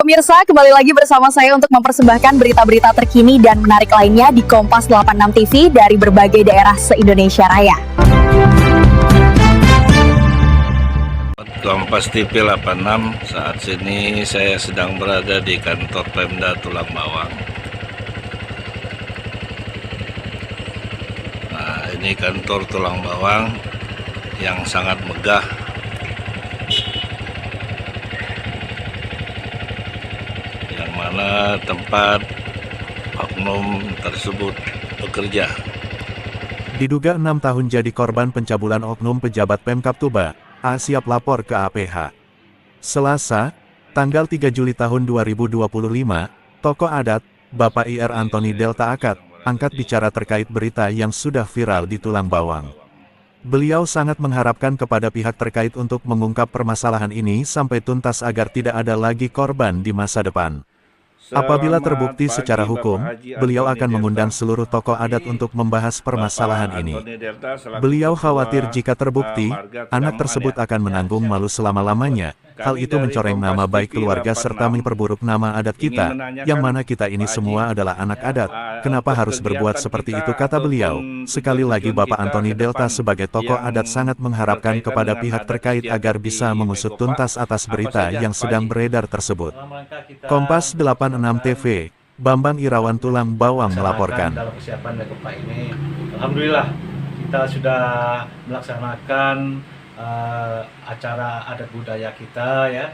pemirsa, kembali lagi bersama saya untuk mempersembahkan berita-berita terkini dan menarik lainnya di Kompas 86 TV dari berbagai daerah se-Indonesia Raya. Kompas TV 86, saat ini saya sedang berada di kantor Pemda Tulang Bawang. Nah, ini kantor Tulang Bawang yang sangat megah. Yang mana tempat oknum tersebut bekerja. Diduga 6 tahun jadi korban pencabulan oknum pejabat Pemkab Tuba, A siap lapor ke APH. Selasa, tanggal 3 Juli tahun 2025, tokoh adat, Bapak IR Antoni Delta Akad, angkat bicara terkait berita yang sudah viral di Tulang Bawang. Beliau sangat mengharapkan kepada pihak terkait untuk mengungkap permasalahan ini sampai tuntas agar tidak ada lagi korban di masa depan. Apabila terbukti secara hukum, beliau akan mengundang seluruh tokoh adat untuk membahas permasalahan ini. Beliau khawatir jika terbukti, anak tersebut akan menanggung malu selama-lamanya. Hal itu mencoreng nama baik keluarga serta memperburuk nama adat kita, yang mana kita ini semua adalah anak adat. Kenapa harus berbuat seperti itu, kata beliau. Sekali lagi Bapak Antoni Delta sebagai tokoh adat sangat mengharapkan kepada pihak terkait agar bisa mengusut tuntas atas berita yang sedang beredar tersebut. Kompas 86 TV, Bambang Irawan Tulang Bawang melaporkan. Dalam persiapan gempa ini, alhamdulillah kita sudah melaksanakan acara adat budaya kita ya,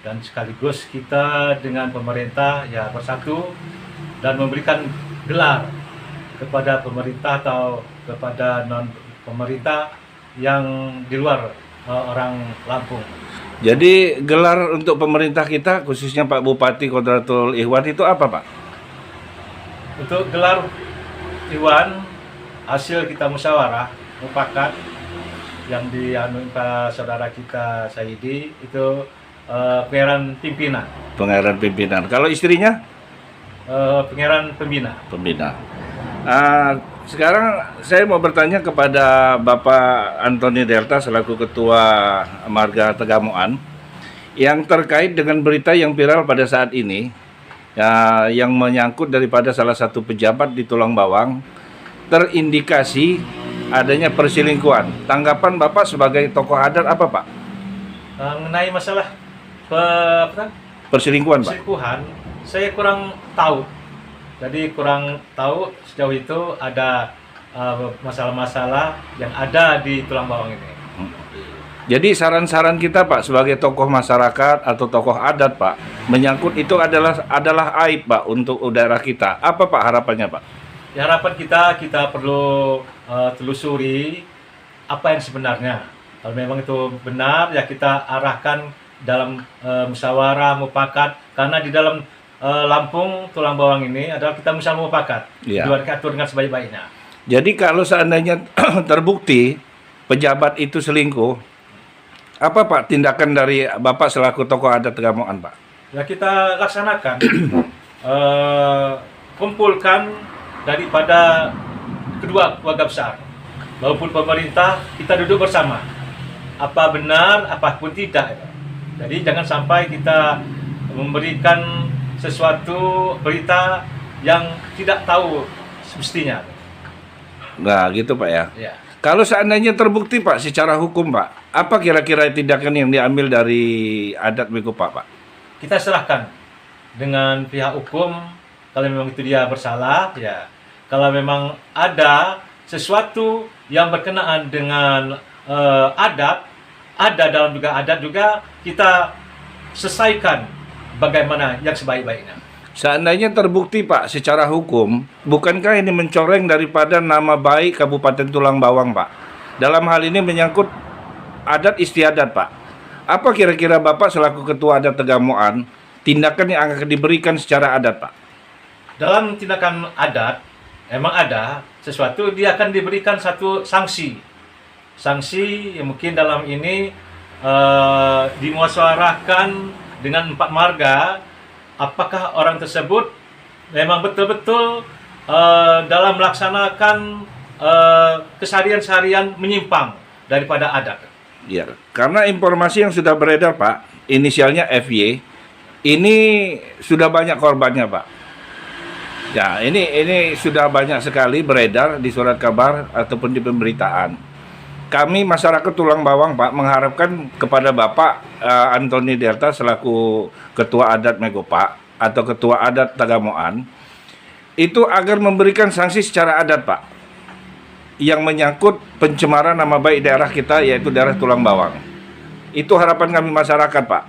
dan sekaligus kita dengan pemerintah ya bersatu dan memberikan gelar kepada pemerintah atau kepada non pemerintah yang di luar orang Lampung. Jadi gelar untuk pemerintah kita, khususnya Pak Bupati Kodratul Ikhwan, itu apa Pak? Untuk gelar Ikhwan, hasil kita musyawarah mufakat yang dianuin Pak saudara kita Saidi itu Pangeran Pimpinan. Pangeran Pimpinan. Kalau istrinya? Pangeran Pembina. Pembina. Sekarang saya mau bertanya kepada Bapak Antoni Delta selaku Ketua Marga Tegamoan yang terkait dengan berita yang viral pada saat ini ya, yang menyangkut daripada salah satu pejabat di Tulang Bawang terindikasi adanya perselingkuhan. Tanggapan Bapak sebagai tokoh adat apa Pak? Mengenai masalah perselingkuhan Pak? Perselingkuhan, saya kurang tahu. Jadi kurang tahu sejauh itu ada masalah-masalah yang ada di Tulang Bawang ini. Jadi saran-saran kita Pak sebagai tokoh masyarakat atau tokoh adat Pak, menyangkut itu adalah aib Pak untuk daerah kita. Apa Pak harapannya Pak? Ya, harapan kita perlu telusuri apa yang sebenarnya. Kalau memang itu benar ya kita arahkan dalam musyawarah mufakat, karena di dalam Lampung Tulang Bawang ini adalah kita musyawarah mufakat. Ya. Diatur dengan sebaik-baiknya. Jadi kalau seandainya terbukti pejabat itu selingkuh, apa Pak tindakan dari Bapak selaku tokoh adat Tegamoan Pak? Ya kita laksanakan kumpulkan daripada kedua keluarga besar maupun pemerintah, kita duduk bersama apa benar apapun tidak. Jadi jangan sampai kita memberikan sesuatu berita yang tidak tahu semestinya. Nah gitu Pak ya. Ya. Kalau seandainya terbukti Pak secara hukum Pak, apa kira-kira tindakan yang diambil dari adat Mikupa Pak? Kita serahkan dengan pihak hukum. Kalau memang itu dia bersalah, ya. Kalau memang ada sesuatu yang berkenaan dengan adat, ada dalam juga adat juga, kita selesaikan bagaimana yang sebaik-baiknya. Seandainya terbukti Pak secara hukum, bukankah ini mencoreng daripada nama baik Kabupaten Tulang Bawang Pak? Dalam hal ini menyangkut adat istiadat Pak. Apa kira-kira Bapak selaku Ketua Adat Tegamoan, tindakan yang akan diberikan secara adat Pak? Dalam tindakan adat, memang ada sesuatu, dia akan diberikan satu sanksi. Sanksi yang mungkin dalam ini dimusyawarahkan dengan 4 marga, apakah orang tersebut memang betul-betul dalam melaksanakan keseharian-seharian menyimpang daripada adat. Ya, karena informasi yang sudah beredar Pak, inisialnya FY, ini sudah banyak korbannya, Pak. Ya, ini sudah banyak sekali beredar di surat kabar ataupun di pemberitaan. Kami masyarakat Tulang Bawang, Pak, mengharapkan kepada Bapak Antoni Delta selaku Ketua Adat Megopak atau Ketua Adat Tagamoan itu agar memberikan sanksi secara adat, Pak, yang menyangkut pencemaran nama baik daerah kita, yaitu daerah Tulang Bawang. Itu harapan kami masyarakat, Pak.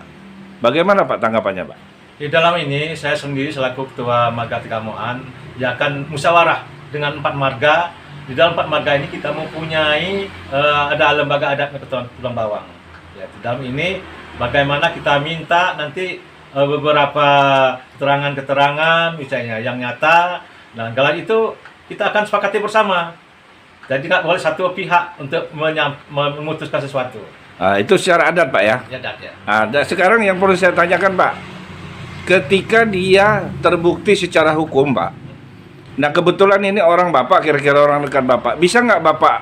Bagaimana, Pak, tanggapannya, Pak? Di dalam ini saya sendiri selaku Ketua Marga Tagamoan ya akan musyawarah dengan 4 marga. Di dalam 4 marga ini kita mempunyai ada lembaga adat Ketua Tulang Bawang. Ya, di dalam ini bagaimana kita minta nanti beberapa keterangan-keterangan misalnya yang nyata, dan kalau itu kita akan sepakati bersama. Jadi nggak boleh satu pihak untuk memutuskan sesuatu. Itu secara adat, Pak, ya? Ya, adat ya. Dan sekarang yang perlu saya tanyakan, Pak, ketika dia terbukti secara hukum, Pak, nah kebetulan ini orang Bapak, kira-kira orang dekat Bapak, bisa nggak Bapak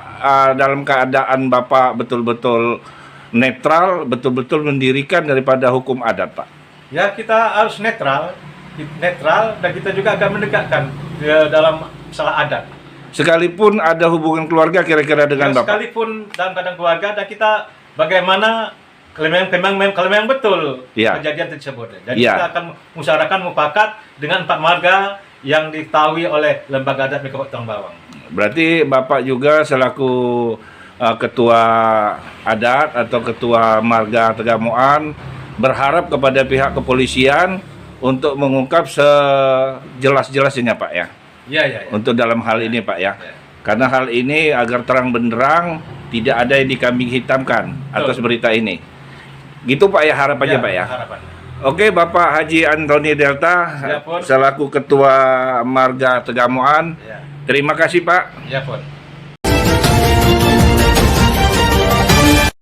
dalam keadaan Bapak betul-betul netral, betul-betul mendirikan daripada hukum adat, Pak? Ya, kita harus netral dan kita juga akan menegakkan dalam masalah adat. Sekalipun ada hubungan keluarga kira-kira dengan Ya, Bapak? sekalipun dalam keadaan keluarga, dan kita bagaimana kalau memang betul Ya. kejadian tersebut. Jadi Ya. kita akan musyawarahkan mufakat dengan 4 marga yang diketahui oleh lembaga adat Megopak Tulang Bawang. Berarti Bapak juga selaku ketua adat atau ketua marga Tagamoan berharap kepada pihak kepolisian untuk mengungkap sejelas-jelasnya, Pak, ya? Ya. Untuk dalam hal ini, Pak, ya? Ya. Karena hal ini agar terang benderang, tidak ada yang dikambing hitamkan atas berita ini. Gitu, Pak, ya, harapannya, Pak, ya? Harapan. Oke, Bapak Haji Antoni Delta Ya, Pur. selaku ketua marga Tagamoan. Ya. Terima kasih, Pak. Ya, Pun.